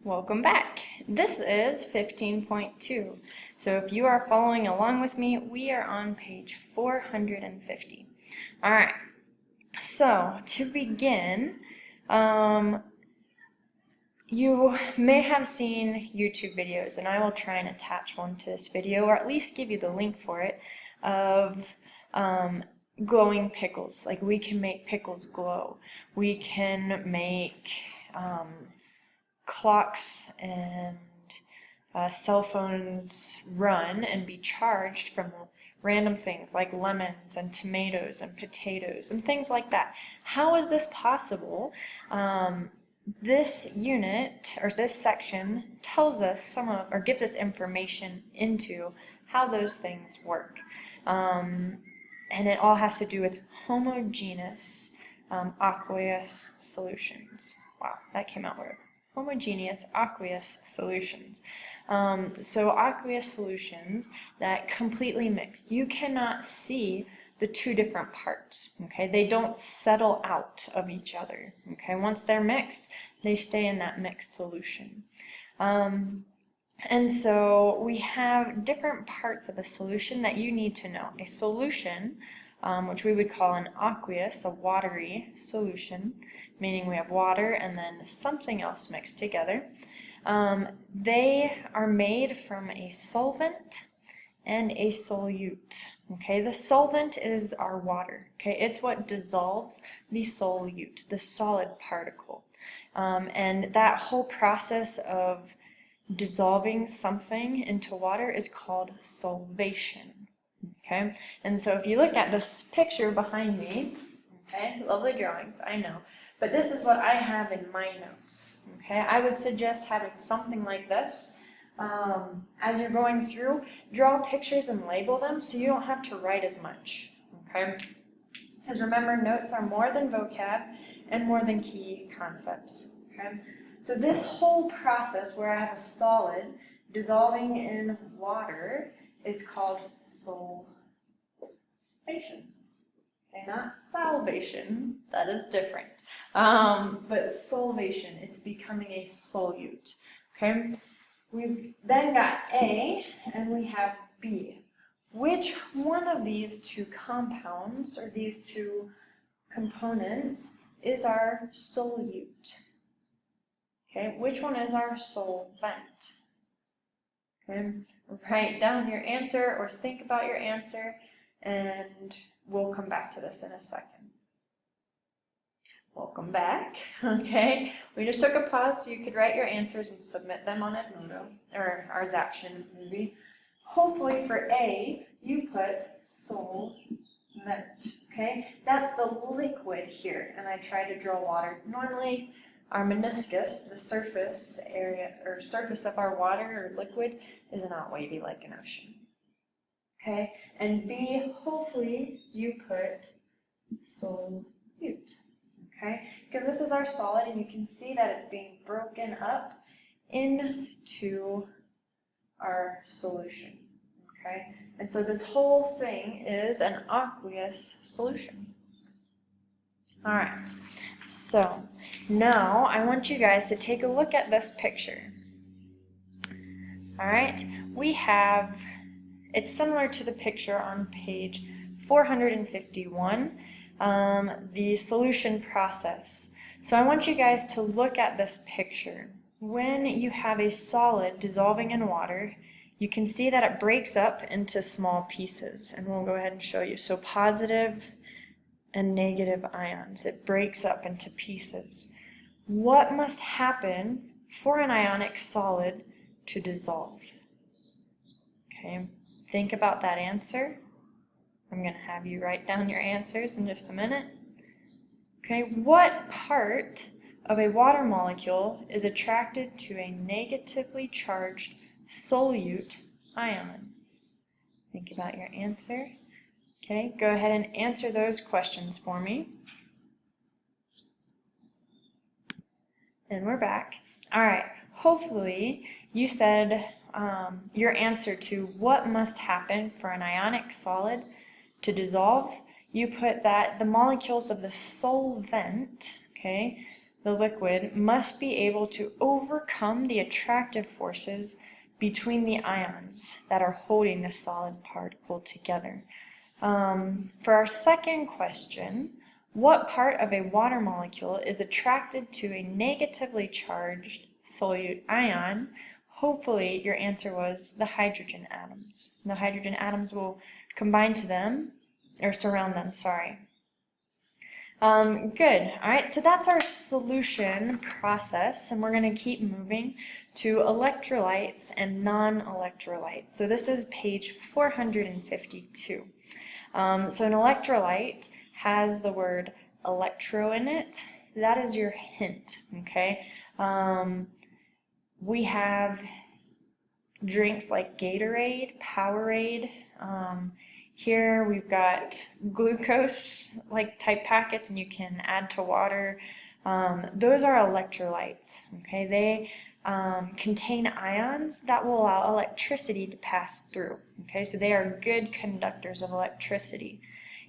Welcome back. This is 15.2. So if you are following along with me, we are on page 450. All right. So to begin, you may have seen YouTube videos, and I will try and attach one to this video, or at least give you the link for it, of glowing pickles. Like, we can make pickles glow. We can make clocks and cell phones run and be charged from random things like lemons and tomatoes and potatoes and things like that. How is this possible? This unit, or this section, tells us some of, or gives us information into how those things work. And it all has to do with homogeneous aqueous solutions. Wow, that came out weird. Homogeneous aqueous solutions. So aqueous solutions that completely mix. You cannot see the two different parts, okay? They don't settle out of each other, okay? Once they're mixed, they stay in that mixed solution. And so we have different parts of a solution that you need to know. A solution, which we would call an aqueous, a watery solution, meaning we have water and then something else mixed together. They are made from a solvent and a solute. Okay, the solvent is our water. Okay, it's what dissolves the solute, the solid particle. And that whole process of dissolving something into water is called solvation. Okay, and so if you look at this picture behind me, okay, lovely drawings, I know, but this is what I have in my notes. Okay, I would suggest having something like this. As you're going through, draw pictures and label them so you don't have to write as much. Okay, because remember, notes are more than vocab and more than key concepts. Okay, so this whole process where I have a solid dissolving in water is called solvation. Okay, not salvation, that is different. But solvation, it's becoming a solute. Okay, we've then got A and we have B. Which one of these two compounds, or these two components, is our solute? Okay, which one is our solvent? Okay, write down your answer or think about your answer, and we'll come back to this in a second. Welcome back. Okay, we just took a pause so you could write your answers and submit them on Edmodo, or our Zaption movie. Hopefully for A, you put solvent. Okay, that's the liquid here, and I try to draw water. Normally, our meniscus, the surface area or surface of our water or liquid, is not wavy like an ocean. Okay, and B, hopefully you put solute. Okay, because this is our solid, and you can see that it's being broken up into our solution. Okay, and so this whole thing is an aqueous solution. All right, so now I want you guys to take a look at this picture. All right, we have, it's similar to the picture on page 451, the solution process. So I want you guys to look at this picture. When you have a solid dissolving in water, you can see that it breaks up into small pieces, and we'll go ahead and show you. So positive and negative ions, it breaks up into pieces. What must happen for an ionic solid to dissolve? Okay, think about that answer. I'm going to have you write down your answers in just a minute. Okay, what part of a water molecule is attracted to a negatively charged solute ion? Think about your answer. Okay, go ahead and answer those questions for me. And we're back. All right, hopefully you said your answer to what must happen for an ionic solid to dissolve. You put that the molecules of the solvent, okay, the liquid must be able to overcome the attractive forces between the ions that are holding the solid particle together. For our second question, what part of a water molecule is attracted to a negatively charged solute ion? Hopefully your answer was the hydrogen atoms. The hydrogen atoms will combine to them, or surround them, sorry. Good. All right, so that's our solution process, and we're going to keep moving to electrolytes and non-electrolytes. So this is page 452. So an electrolyte has the word electro in it. That is your hint, okay? We have drinks like Gatorade, Powerade. Here we've got glucose like type packets, and you can add to water. Those are electrolytes, okay? They contain ions that will allow electricity to pass through, okay? So they are good conductors of electricity.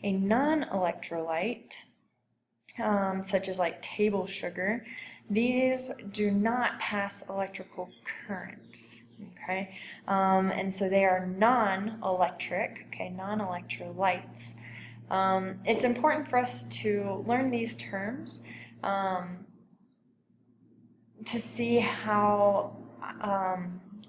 A non-electrolyte, such as like table sugar, these do not pass electrical currents, okay? And so they are non-electric, okay, non-electrolytes. It's important for us to learn these terms to see how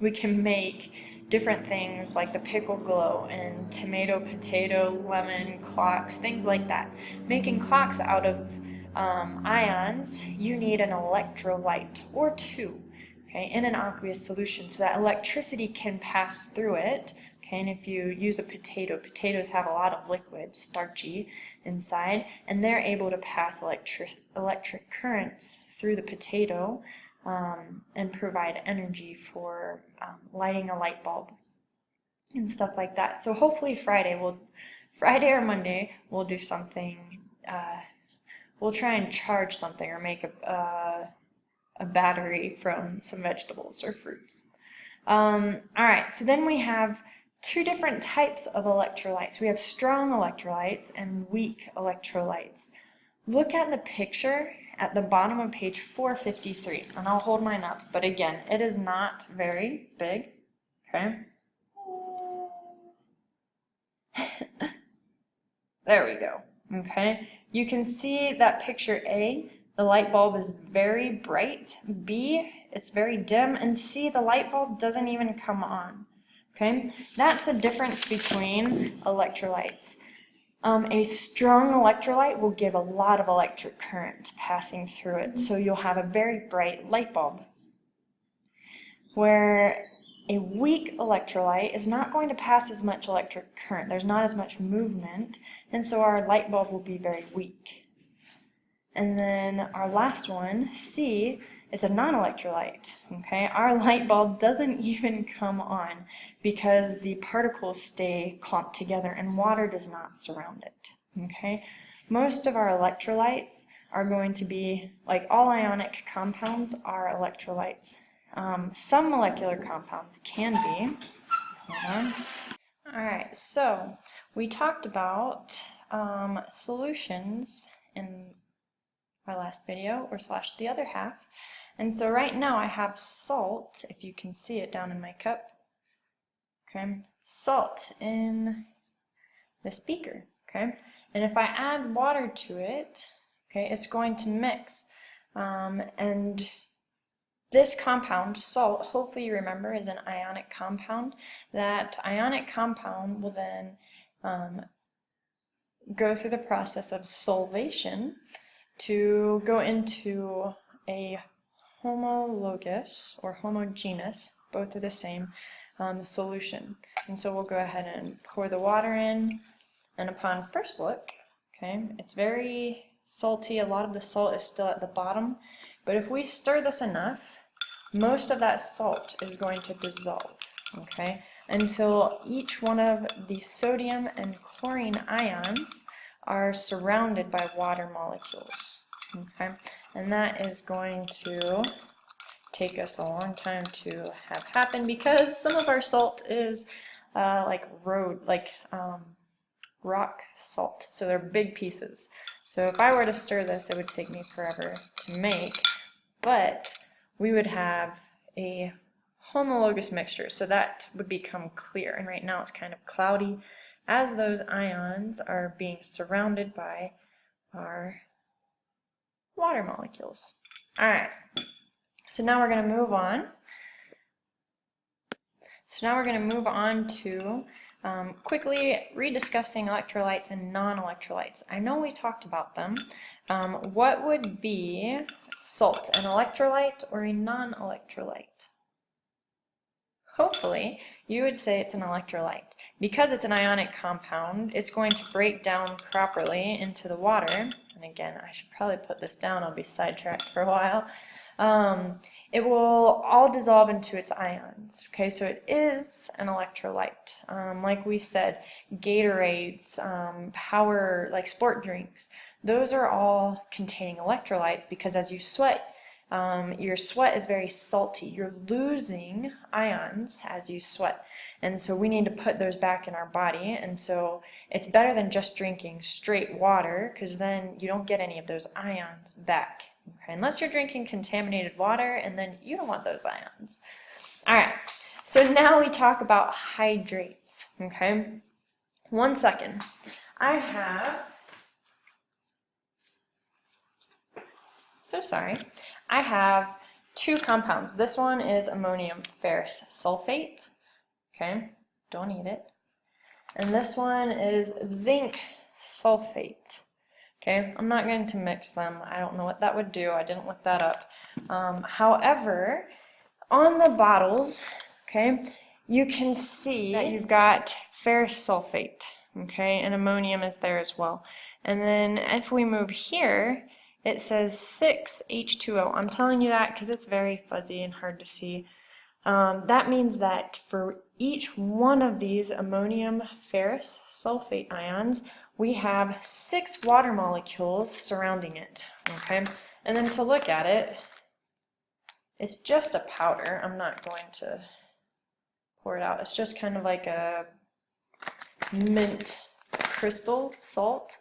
we can make different things like the pickle glow and tomato, potato, lemon, clocks, things like that. Making clocks out of ions, you need an electrolyte or two, okay, in an aqueous solution so that electricity can pass through it. Okay, and if you use a potato, potatoes have a lot of liquid, starchy, inside, and they're able to pass electric currents through the potato and provide energy for lighting a light bulb and stuff like that. So hopefully Friday or Monday we'll do something. We'll try and charge something or make a battery from some vegetables or fruits. All right, so then we have two different types of electrolytes. We have strong electrolytes and weak electrolytes. Look at the picture at the bottom of page 453, and I'll hold mine up, but again, it is not very big, okay? There we go, okay? You can see that picture A, the light bulb is very bright. B, it's very dim, and C, the light bulb doesn't even come on, okay? That's the difference between electrolytes. A strong electrolyte will give a lot of electric current passing through it, so you'll have a very bright light bulb. Where a weak electrolyte is not going to pass as much electric current, there's not as much movement, and so our light bulb will be very weak. And then our last one, C, is a non-electrolyte, okay? Our light bulb doesn't even come on because the particles stay clumped together and water does not surround it, okay? Most of our electrolytes are going to be, like all ionic compounds are electrolytes. Some molecular compounds can be. Hold on. All right, so we talked about solutions in our last video, or slash the other half. And so right now I have salt, if you can see it down in my cup. Okay, salt in this beaker, okay? And if I add water to it, okay, it's going to mix. And this compound, salt, hopefully you remember, is an ionic compound. That ionic compound will then go through the process of solvation to go into a homologous or homogeneous, both are the same, solution. And so we'll go ahead and pour the water in, and upon first look, okay, it's very salty. A lot of the salt is still at the bottom, but if we stir this enough, most of that salt is going to dissolve, okay, until each one of the sodium and chlorine ions are surrounded by water molecules, okay, and that is going to take us a long time to have happen because some of our salt is like rock salt, so they're big pieces. So if I were to stir this, it would take me forever to make, but we would have a homologous mixture, so that would become clear. And right now it's kind of cloudy as those ions are being surrounded by our water molecules. All right, so now we're going to move on. To quickly rediscussing electrolytes and non-electrolytes. I know we talked about them. What would be salt, an electrolyte or a non-electrolyte? Hopefully, you would say it's an electrolyte. Because it's an ionic compound, it's going to break down properly into the water. And again, I should probably put this down, I'll be sidetracked for a while. It will all dissolve into its ions. Okay, so it is an electrolyte. Like we said, Gatorades, power, like sport drinks, those are all containing electrolytes because as you sweat, your sweat is very salty. You're losing ions as you sweat. And so we need to put those back in our body. And so it's better than just drinking straight water because then you don't get any of those ions back. Okay, unless you're drinking contaminated water, and then you don't want those ions. All right, so now we talk about hydrates. Okay, 1 second. I have two compounds. This one is ammonium ferrous sulfate. Okay, don't eat it. And this one is zinc sulfate. Okay, I'm not going to mix them. I don't know what that would do. I didn't look that up. However, on the bottles, okay, you can see that you've got ferrous sulfate, okay, and ammonium is there as well. And then if we move here, it says 6H2O. I'm telling you that because it's very fuzzy and hard to see. That means that for each one of these ammonium ferrous sulfate ions, we have 6 water molecules surrounding it, okay? And then to look at it, it's just a powder. I'm not going to pour it out. It's just kind of like a mint crystal salt.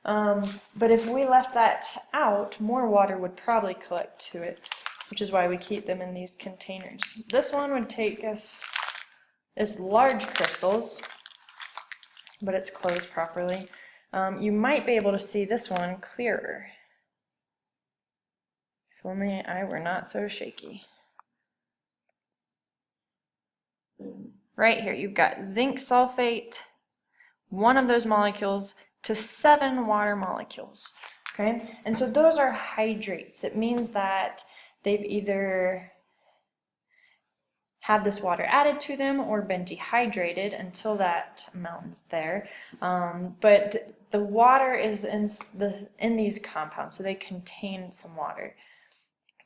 But if we left that out, more water would probably collect to it, which is why we keep them in these containers. This one would take us, it's large crystals, but it's closed properly. You might be able to see this one clearer. If only I were not so shaky. Right here, you've got zinc sulfate, one of those molecules, to 7 water molecules. Okay, and so those are hydrates. It means that they've either had this water added to them or been dehydrated until that amount is there. But the water is in these compounds, so they contain some water.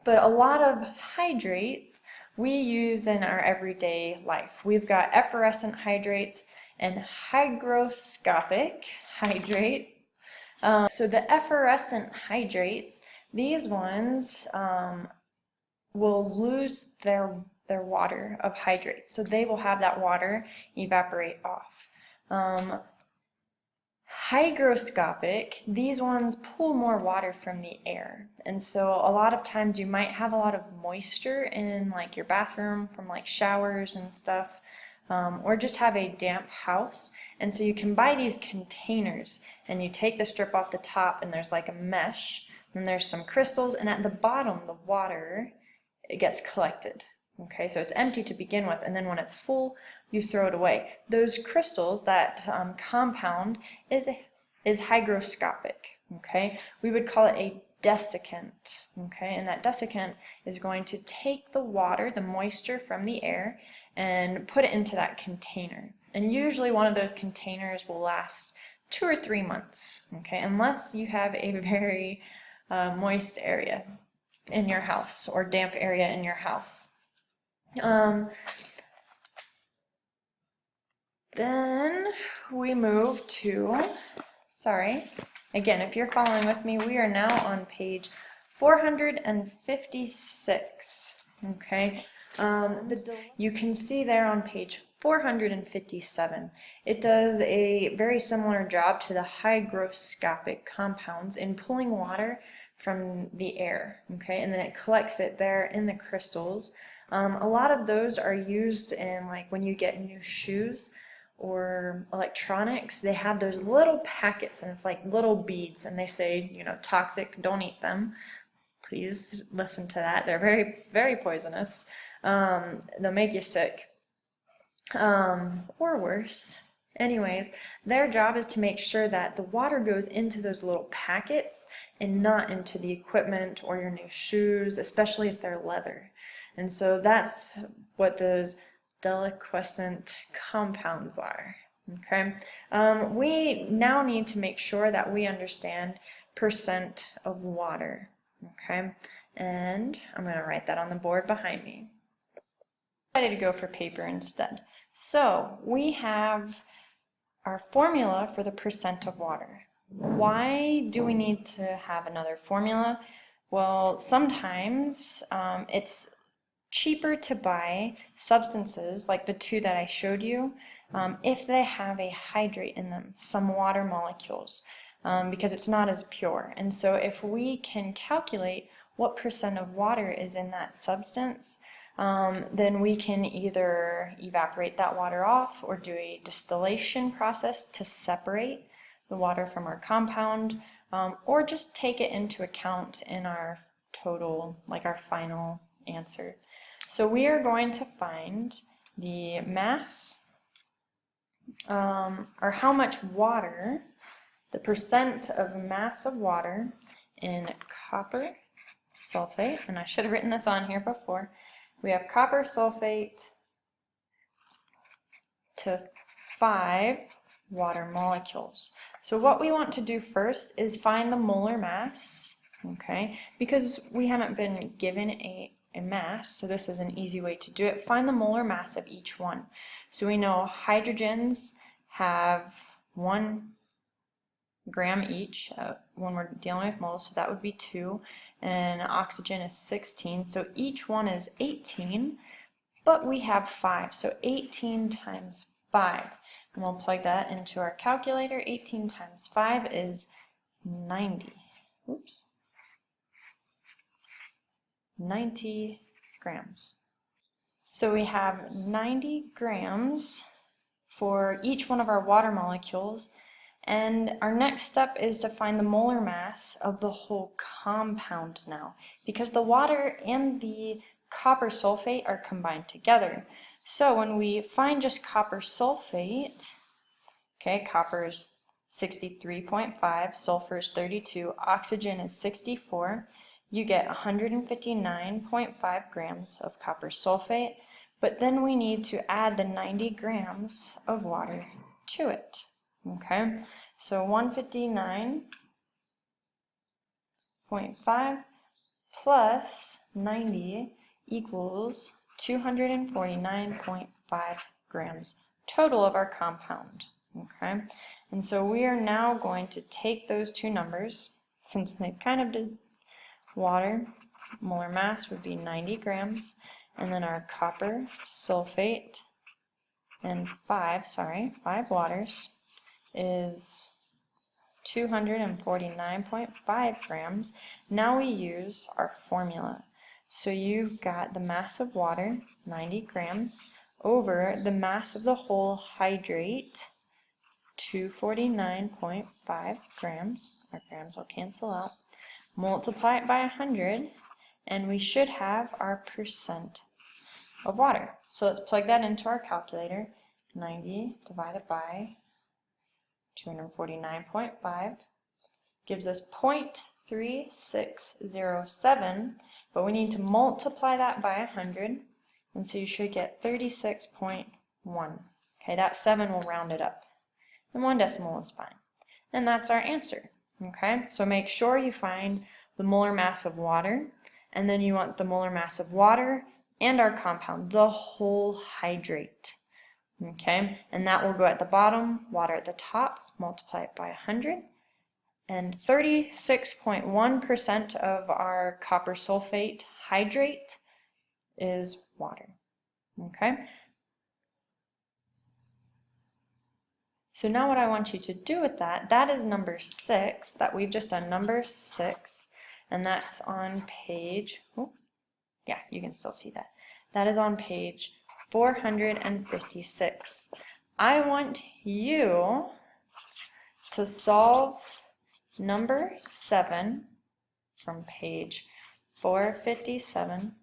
But a lot of hydrates we use in our everyday life. We've got effervescent hydrates and hygroscopic hydrate. So the effervescent hydrates, these ones will lose their water of hydrates. So they will have that water evaporate off. Hygroscopic, these ones pull more water from the air. And so a lot of times you might have a lot of moisture in like your bathroom from like showers and stuff. Or just have a damp house, and so you can buy these containers and you take the strip off the top and there's like a mesh and there's some crystals, and at the bottom the water, it gets collected. Okay, so it's empty to begin with, and then when it's full you throw it away. Those crystals, that compound is hygroscopic. Okay, we would call it a desiccant. Okay, and that desiccant is going to take the water, the moisture from the air, and put it into that container. And usually one of those containers will last 2 or 3 months, okay, unless you have a very moist area in your house or damp area in your house. Then we move to, again, if you're following with me, we are now on page 456, okay. You can see there on page 457, it does a very similar job to the hygroscopic compounds in pulling water from the air, okay, and then it collects it there in the crystals. A lot of those are used in, like, when you get new shoes or electronics, they have those little packets and it's like little beads and they say, you know, toxic, don't eat them. Please listen to that. They're very, very poisonous. They'll make you sick. Or worse. Anyways, their job is to make sure that the water goes into those little packets and not into the equipment or your new shoes, especially if they're leather. And so that's what those deliquescent compounds are. Okay, we now need to make sure that we understand percent of water. Okay, and I'm going to write that on the board behind me. I decided to go for paper instead. So we have our formula for the percent of water. Why do we need to have another formula? Well, sometimes it's cheaper to buy substances like the two that I showed you if they have a hydrate in them, some water molecules, because it's not as pure. And so if we can calculate what percent of water is in that substance, then we can either evaporate that water off or do a distillation process to separate the water from our compound, or just take it into account in our total, like our final answer. So we are going to find the mass, or how much water, the percent of mass of water in copper sulfate, and I should have written this on here before. We have copper sulfate to 5 water molecules. So what we want to do first is find the molar mass, okay, because we haven't been given a mass, so this is an easy way to do it. Find the molar mass of each one. So we know hydrogens have 1 gram each when we're dealing with moles, so that would be 2, and oxygen is 16, so each one is 18, but we have 5, so 18 times 5, and we'll plug that into our calculator. 18 times 5 is 90. Oops. 90 grams. So we have 90 grams for each one of our water molecules, and our next step is to find the molar mass of the whole compound now, because the water and the copper sulfate are combined together. So when we find just copper sulfate, okay, copper is 63.5, sulfur is 32, oxygen is 64, you get 159.5 grams of copper sulfate, but then we need to add the 90 grams of water to it. Okay, so 159.5 plus 90 equals 249.5 grams total of our compound. Okay, and so we are now going to take those two numbers, since they kind of did water, molar mass would be 90 grams, and then our copper sulfate and 5 waters is 249.5 grams. Now we use our formula. So you've got the mass of water, 90 grams, over the mass of the whole hydrate, 249.5 grams. Our grams will cancel out. Multiply it by 100, and we should have our percent of water. So let's plug that into our calculator. 90 divided by 249.5 gives us 0.3607, but we need to multiply that by 100, and so you should get 36.1. Okay, that 7 will round it up, and 1 decimal is fine. And that's our answer. Okay, so make sure you find the molar mass of water, and then you want the molar mass of water and our compound, the whole hydrate. Okay, and that will go at the bottom, water at the top, multiply it by 100, and 36.1% of our copper sulfate hydrate is water. Okay? So now what I want you to do with that, that is number 6, that we've just done number 6, and that's on page, oh, yeah, you can still see that. That is on page 456. I want you to solve number 7 from page 457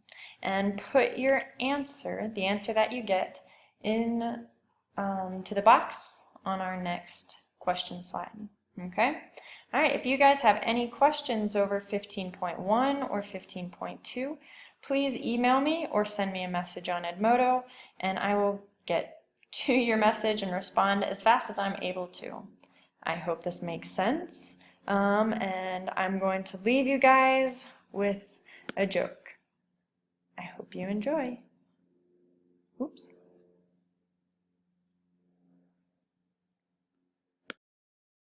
and put your answer, the answer that you get, in to the box on our next question slide. Okay? All right, if you guys have any questions over 15.1 or 15.2, please email me or send me a message on Edmodo, and I will get to your message and respond as fast as I'm able to. I hope this makes sense, and I'm going to leave you guys with a joke. I hope you enjoy. Oops.